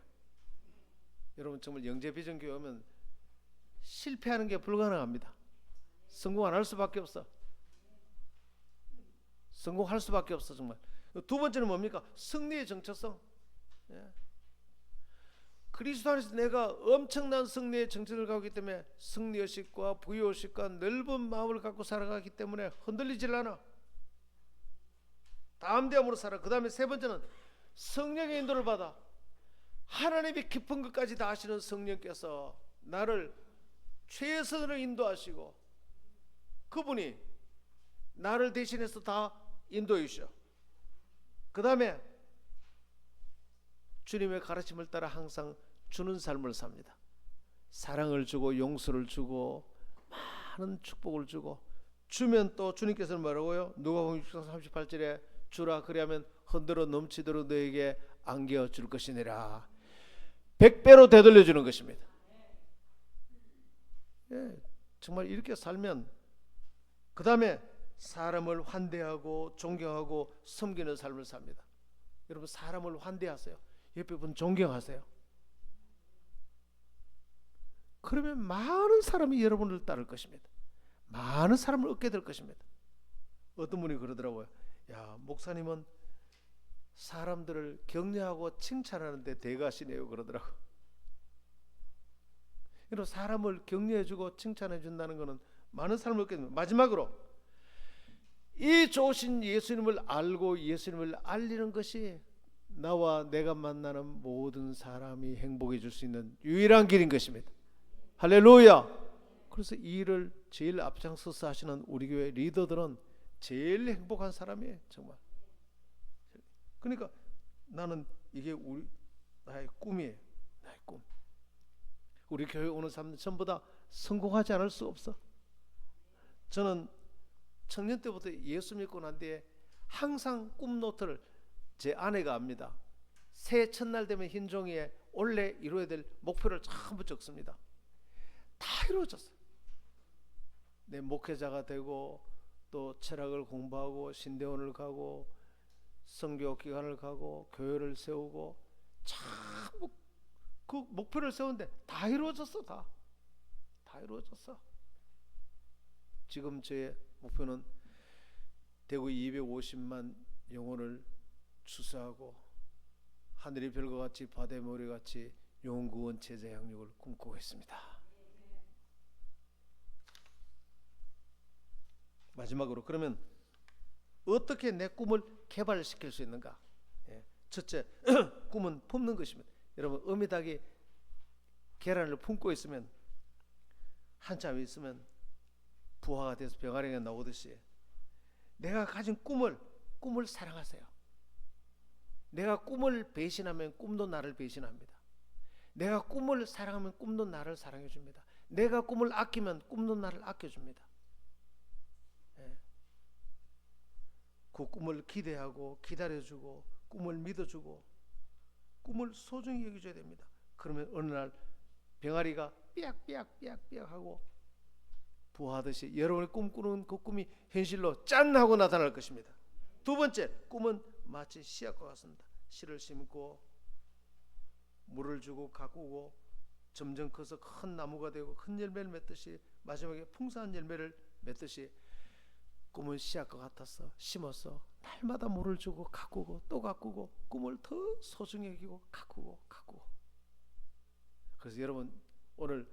여러분 정말 영재비전교회 오면 실패하는 게 불가능합니다. 성공 안 할 수밖에 없어. 성공할 수밖에 없어. 정말. 두 번째는 뭡니까? 승리의 정체성. 그리스도 안에서 내가 엄청난 승리의 정체를 갖고 있기 때문에 승리의식과 부유의식과 넓은 마음을 갖고 살아가기 때문에 흔들리질 않아. 담대함으로 살아. 그 다음에 세 번째는 성령의 인도를 받아. 하나님이 깊은 것까지 다 아시는 성령께서 나를 최선으로 인도하시고 그분이 나를 대신해서 다 인도해 주셔. 그 다음에 주님의 가르침을 따라 항상 주는 삶을 삽니다. 사랑을 주고 용서를 주고 많은 축복을 주고, 주면 또 주님께서는 뭐라고요? 누가복음 6장 38절에 주라 그리하면 흔들어 넘치도록 너에게 안겨 줄 것이니라. 100배로 되돌려 주는 것입니다. 정말 이렇게 살면, 그 다음에 사람을 환대하고 존경하고 섬기는 삶을 삽니다. 여러분 사람을 환대하세요. 옆에 분 존경하세요. 그러면 많은 사람이 여러분을 따를 것입니다. 많은 사람을 얻게 될 것입니다. 어떤 분이 그러더라고요. 야, 목사님은 사람들을 격려하고 칭찬하는데 대가시네요 그러더라고. 이런 사람을 격려해주고 칭찬해준다는 것은 많은 사람을 얻게 됩니다. 마지막으로 이 좋으신 예수님을 알고 예수님을 알리는 것이 나와 내가 만나는 모든 사람이 행복해 줄 수 있는 유일한 길인 것입니다. 할렐루야. 그래서 이 일을 제일 앞장서서 하시는 우리 교회 리더들은 제일 행복한 사람이에요. 정말. 그러니까 나는 이게 나의 꿈이에요. 나의 꿈. 우리 교회 오는 사람들 전부 다 성공하지 않을 수 없어. 저는 청년 때부터 예수 믿고 난 뒤에 항상 꿈 노트를 제 아내가 합니다. 새해 첫날 되면 흰 종이에 원래 이루어야 될 목표를 전부 적습니다. 다 이루어졌어요. 내 목회자가 되고 또 철학을 공부하고 신대원을 가고 선교 기관을 가고 교회를 세우고 참 그 목표를 세우는데 다 이루어졌어. 다 이루어졌어. 지금 제 목표는 대구 250만 영혼을 추수하고 하늘의 별과 같이 바다의 모래같이 영혼 구원 제자 양육을 꿈꾸고 있습니다. 마지막으로 그러면 어떻게 내 꿈을 개발시킬 수 있는가? 첫째, 꿈은 품는 것입니다. 여러분, 어미닭이 계란을 품고 있으면 한참 있으면 부화가 돼서 병아리가 나오듯이 내가 가진 꿈을 사랑하세요. 내가 꿈을 배신하면 꿈도 나를 배신합니다. 내가 꿈을 사랑하면 꿈도 나를 사랑해 줍니다. 내가 꿈을 아끼면 꿈도 나를 아껴줍니다. 예. 그 꿈을 기대하고 기다려주고 꿈을 믿어주고 꿈을 소중히 여겨줘야 됩니다. 그러면 어느 날 병아리가 삐약삐약 하고 부화하듯이 여러분이 꿈꾸는 그 꿈이 현실로 짠 하고 나타날 것입니다. 두 번째, 꿈은 마치 씨앗과 같습니다. 씨를 심고 물을 주고 가꾸고 점점 커서 큰 나무가 되고 큰 열매를 맺듯이 마지막에 풍성한 열매를 맺듯이 꿈은 씨앗과 같아서 심어서 날마다 물을 주고 가꾸고 또 가꾸고 꿈을 더 소중히 여기고 가꾸고. 그래서 여러분 오늘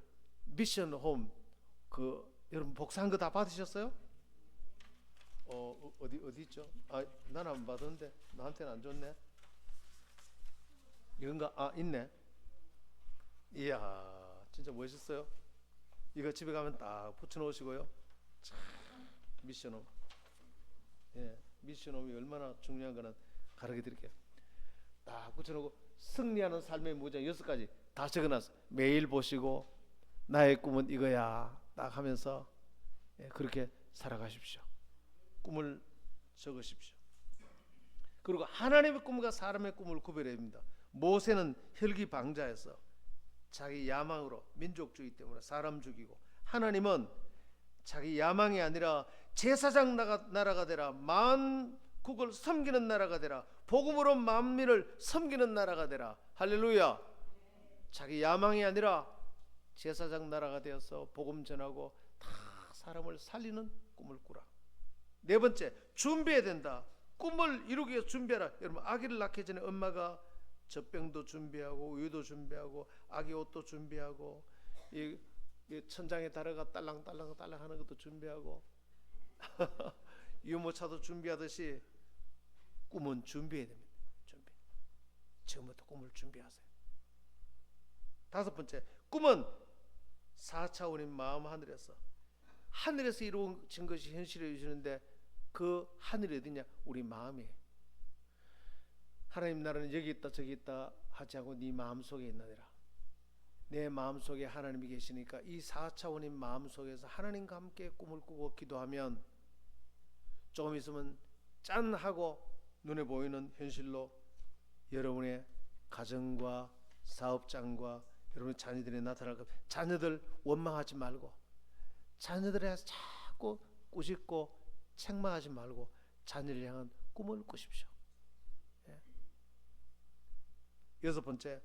미션 홈 여러분 복사한 거 다 받으셨어요? 어디 있죠? 나는 안 받았는데 나한테는 안 줬네. 이건가? 있네. 이야, 진짜 멋있어요. 이거 집에 가면 딱 붙여놓으시고요. 참, 미션홈. 예, 미션홈이 얼마나 중요한 거는 가르쳐 드릴게요. 딱 붙여놓고 승리하는 삶의 무장 6가지 다 적어놨어. 매일 보시고 나의 꿈은 이거야 딱 하면서 그렇게 살아가십시오. 꿈을 적으십시오. 그리고 하나님의 꿈과 사람의 꿈을 구별해야 됩니다. 모세는 혈기방자해서 자기 야망으로 민족주의 때문에 사람 죽이고, 하나님은 자기 야망이 아니라 제사장 나라가 되라, 만국을 섬기는 나라가 되라, 복음으로 만민을 섬기는 나라가 되라. 할렐루야. 자기 야망이 아니라 제사장 나라가 되어서 복음 전하고 다 사람을 살리는 꿈을 꾸라. 네 번째, 준비해야 된다. 꿈을 이루기 위해서 준비하라. 여러분, 아기를 낳기 전에 엄마가 젖병도 준비하고 우유도 준비하고 아기 옷도 준비하고 이 천장에 다려가 딸랑딸랑 하는 것도 준비하고 유모차도 준비하듯이 꿈은 준비해야 됩니다. 지금부터 꿈을 준비하세요. 다섯 번째, 꿈은 4차원인 마음 하늘에서 이루어진 것이 현실에 이루어지는데 그 하늘이 어디냐? 우리 마음이에요. 하나님 나라는 여기 있다 저기 있다 하지 않고 네 마음속에 있나니라. 내 마음속에 하나님이 계시니까 이 4차원인 마음속에서 하나님과 함께 꿈을 꾸고 기도하면 조금 있으면 짠 하고 눈에 보이는 현실로 여러분의 가정과 사업장과 여러분의 자녀들이 나타날 겁니다. 자녀들 원망하지 말고, 자녀들에 자꾸 꾸짖고 책망하지 말고 자녀를 향한 꿈을 꾸십시오. 여섯 번째,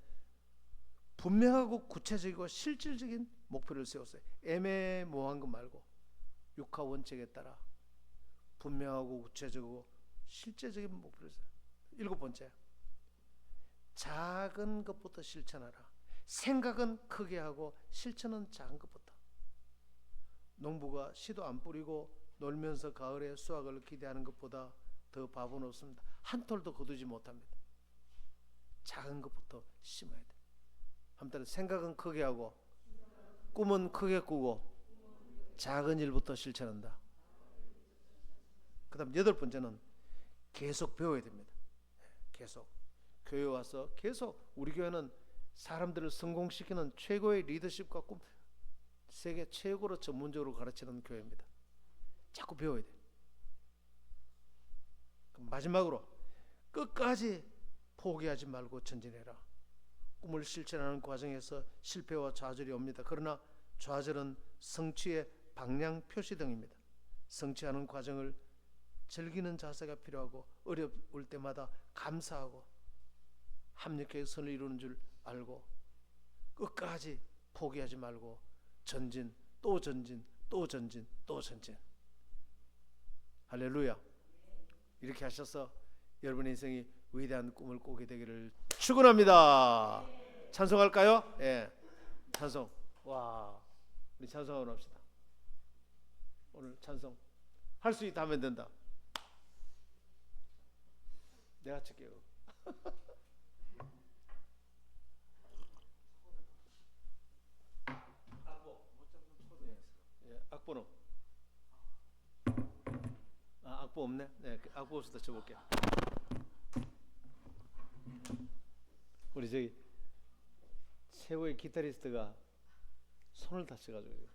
분명하고 구체적이고 실질적인 목표를 세우세요. 애매모호한 거 말고 육하 원칙에 따라 분명하고 구체적이고 실제적인 목표를 세우세요. 일곱 번째, 작은 것부터 실천하라. 생각은 크게 하고 실천은 작은 것부터. 농부가 씨도 안 뿌리고 놀면서 가을에 수확을 기대하는 것보다 더 바보는 없습니다. 한 톨도 거두지 못합니다. 작은 것부터 심어야 돼. 한번 생각은 크게 하고 꿈은 크게 꾸고 작은 일부터 실천한다. 그 다음 여덟 번째는 계속 배워야 됩니다. 계속 교회 와서 계속, 우리 교회는 사람들을 성공시키는 최고의 리더십과 꿈, 세계 최고로 전문적으로 가르치는 교회입니다. 자꾸 배워야 돼. 마지막으로 끝까지 포기하지 말고 전진해라. 꿈을 실천하는 과정에서 실패와 좌절이 옵니다. 그러나 좌절은 성취의 방향 표시등입니다. 성취하는 과정을 즐기는 자세가 필요하고 어려울 때마다 감사하고 합력해서 선을 이루는 줄 알고 끝까지 포기하지 말고 전진, 또 전진, 또 전진, 또 전진. 할렐루야. 이렇게 하셔서 여러분의 인생이 위대한 꿈을 꾸게 되기를 축원합니다. 찬송할까요? 예, 찬송. 와, 우리 찬송하러 합시다. 오늘 찬송 할 수 있다 하면 된다. 내가 칠게요. 예, 악보는 악보 없네. 네, 악보 없어서 쳐볼게요. 우리 저기 최고의 기타리스트가 손을 다쳐가지고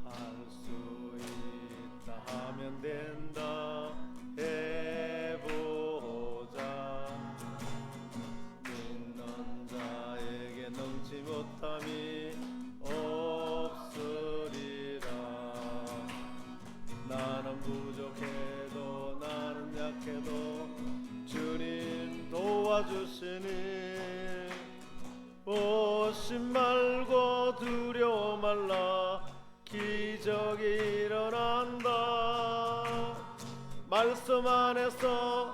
할 수 있다 하면 된다 해보자. 믿는 자에게 능치 못함이 없으리라. 나는 부족해도 나는 약해도 주님 도와주시니 오심 말고 두려워 말라. 기적이 일어난다. 말씀 안에서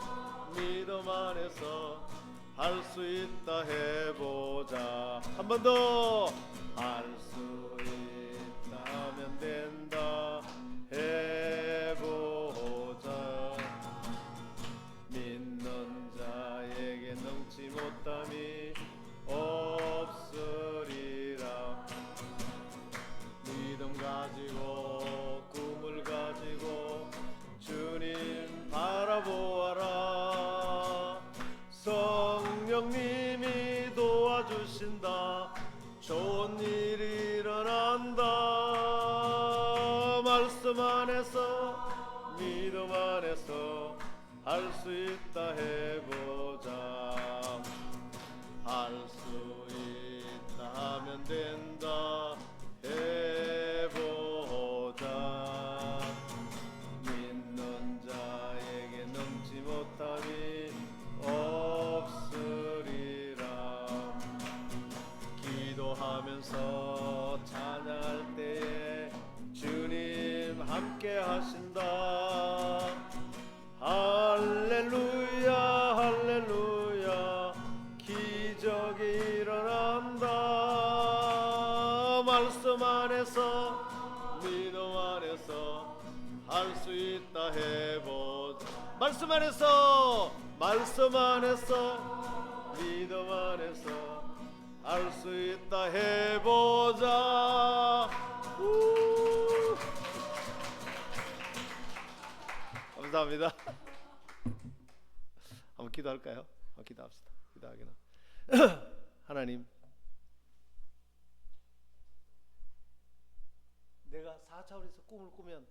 믿음 안에서 할 수 있다 해보자. 한 번 더. 할 수 있다 하면 된다 해보자. 믿는 자에게 능치 못함이 없으리라. 믿음 가지고 꿈을 가지고 주님 바라보아라. 성령님이 도와주신다. 좋은 일이 일어난다. 말씀 안에서 믿음 안에서 할 수 있다 해보자. 할 수 있다 하면 된다 해보자. 믿는 자에게 능치 못함이 없으리라. 기도하면서 찬양할 때에 주님 함께 하신다. 할렐루야 할렐루야. 기적이 일어난다. 말씀 안에서 믿음 안에서 할 수 있다 해보자. 말씀 안에서 믿음 안에서 할 수 있다 해보자. 감사합니다. 한번 기도할까요? 기도합시다. 기도하기는 하나님, 내가 4차원에서 꿈을 꾸면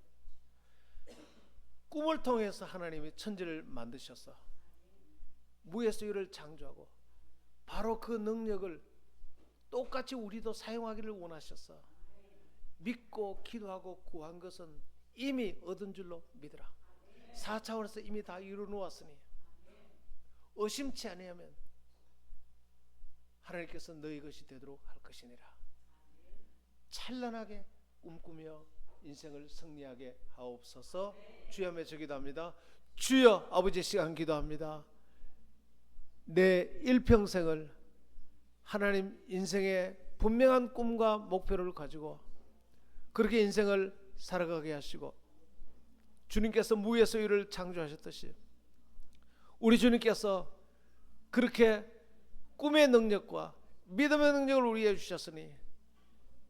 꿈을 통해서 하나님이 천지를 만드셔서 무에서 유를 창조하고 바로 그 능력을 똑같이 우리도 사용하기를 원하셔서 믿고 기도하고 구한 것은 이미 얻은 줄로 믿으라. 4차원에서 이미 다 이루어놓았으니 의심치 아니하면 하나님께서 너희 것이 되도록 할 것이니라. 찬란하게 꿈꾸며 인생을 승리하게 하옵소서. 주여 한번 기도합니다. 주여, 아버지 시간 기도합니다. 내 일평생을 하나님 인생의 분명한 꿈과 목표를 가지고 그렇게 인생을 살아가게 하시고, 주님께서 무에서 유를 창조하셨듯이 우리 주님께서 그렇게 꿈의 능력과 믿음의 능력을 우리에게 주셨으니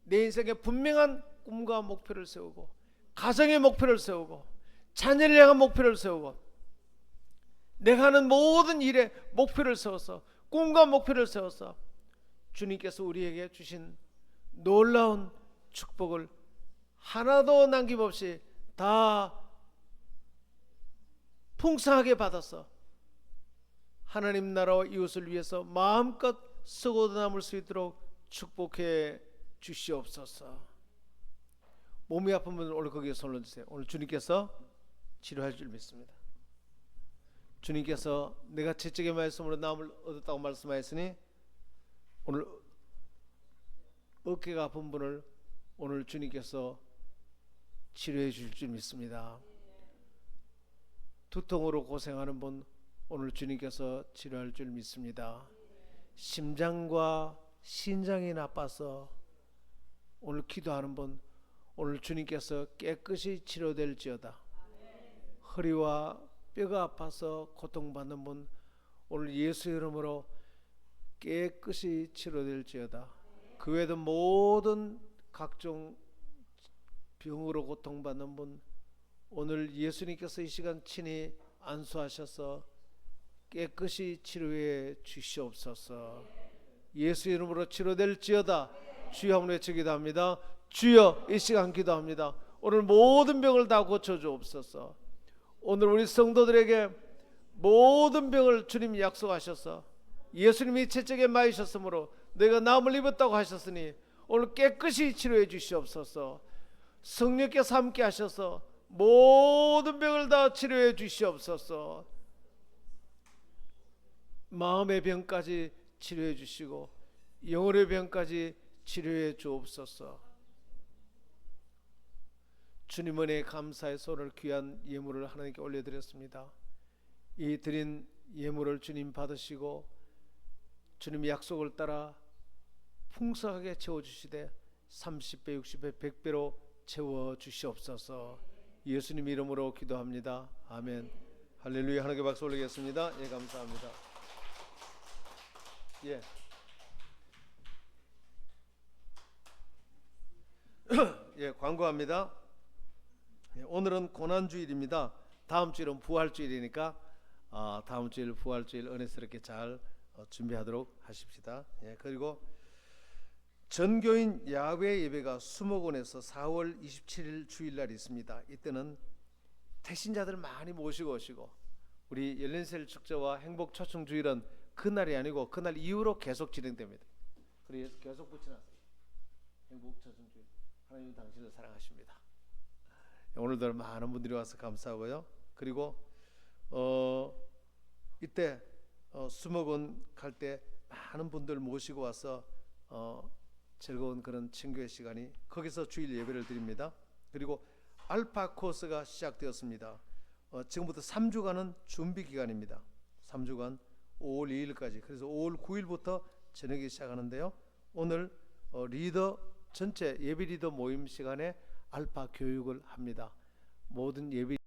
내 인생에 분명한 꿈과 목표를 세우고 가정의 목표를 세우고 자녀를 향한 목표를 세우고 내가 하는 모든 일에 목표를 세워서 꿈과 목표를 세워서 주님께서 우리에게 주신 놀라운 축복을 하나도 남김없이 다 풍성하게 받아서 하나님 나라와 이웃을 위해서 마음껏 쓰고 남을 수 있도록 축복해 주시옵소서. 몸이 아픈 분들 오늘 거기에 손을 얹으세요. 오늘 주님께서 치료할 줄 믿습니다. 주님께서 내가 채찍의 말씀으로 나음을 얻었다고 말씀하였으니 오늘 어깨가 아픈 분을 오늘 주님께서 치료해 주실 줄 믿습니다. 두통으로 고생하는 분 오늘 주님께서 치료할 줄 믿습니다. 심장과 신장이 나빠서 오늘 기도하는 분, 오늘 주님께서 깨끗이 치료될지어다. 허리와 뼈가 아파서 고통받는 분, 오늘 예수 이름으로 깨끗이 치료될지어다. 그 외에도 모든 각종 병으로 고통받는 분, 오늘 예수님께서 이 시간 친히 안수하셔서 깨끗이 치료해 주시옵소서. 예수 이름으로 치료될지어다. 주여 한번 외쳐 기도합니다. 주여, 이 시간 기도합니다. 오늘 모든 병을 다 고쳐주옵소서. 오늘 우리 성도들에게 모든 병을 주님이 약속하셔서 예수님이 채찍에 맞으셨으므로 내가 나음을 입었다고 하셨으니 오늘 깨끗이 치료해 주시옵소서. 성령께서 함께 하셔서 모든 병을 다 치료해 주시옵소서. 마음의 병까지 치료해 주시고 영혼의 병까지 치료해 주옵소서. 주님 은혜에 감사해서 오늘 귀한 예물을 하나님께 올려드렸습니다. 이 드린 예물을 주님 받으시고 주님의 약속을 따라 풍성하게 채워주시되 30배, 60배, 100배로 채워주시옵소서. 예수님 이름으로 기도합니다. 아멘. 할렐루야. 하나님께 박수 올리겠습니다. 예, 감사합니다. 예. 예, 광고합니다. 예, 오늘은 고난주일입니다. 다음 주일은 부활주일이니까 다음 주일 부활주일 은혜스럽게 잘 준비하도록 하십시다. 예, 그리고 전교인 야외 예배가 수목원에서 4월 27일 주일날 있습니다. 이때는 태신자들 많이 모시고 오시고 우리 열린셀 축제와 행복 초청 주일은 그날이 아니고 그날 이후로 계속 진행됩니다. 그래서 계속 붙여놨어요. 행복 초청 주일. 하나님은 당신을 사랑하십니다. 오늘도 많은 분들이 와서 감사하고요. 그리고 이때 수목원 갈 때 많은 분들 모시고 와서 즐거운 그런 친교의 시간이 거기서 주일 예배를 드립니다. 그리고 알파 코스가 시작되었습니다. 지금부터 3주간은 준비 기간입니다. 3주간 5월 2일까지. 그래서 5월 9일부터 저녁에 시작하는데요. 오늘 리더 전체 예비 리더 모임 시간에 알파 교육을 합니다. 모든 예비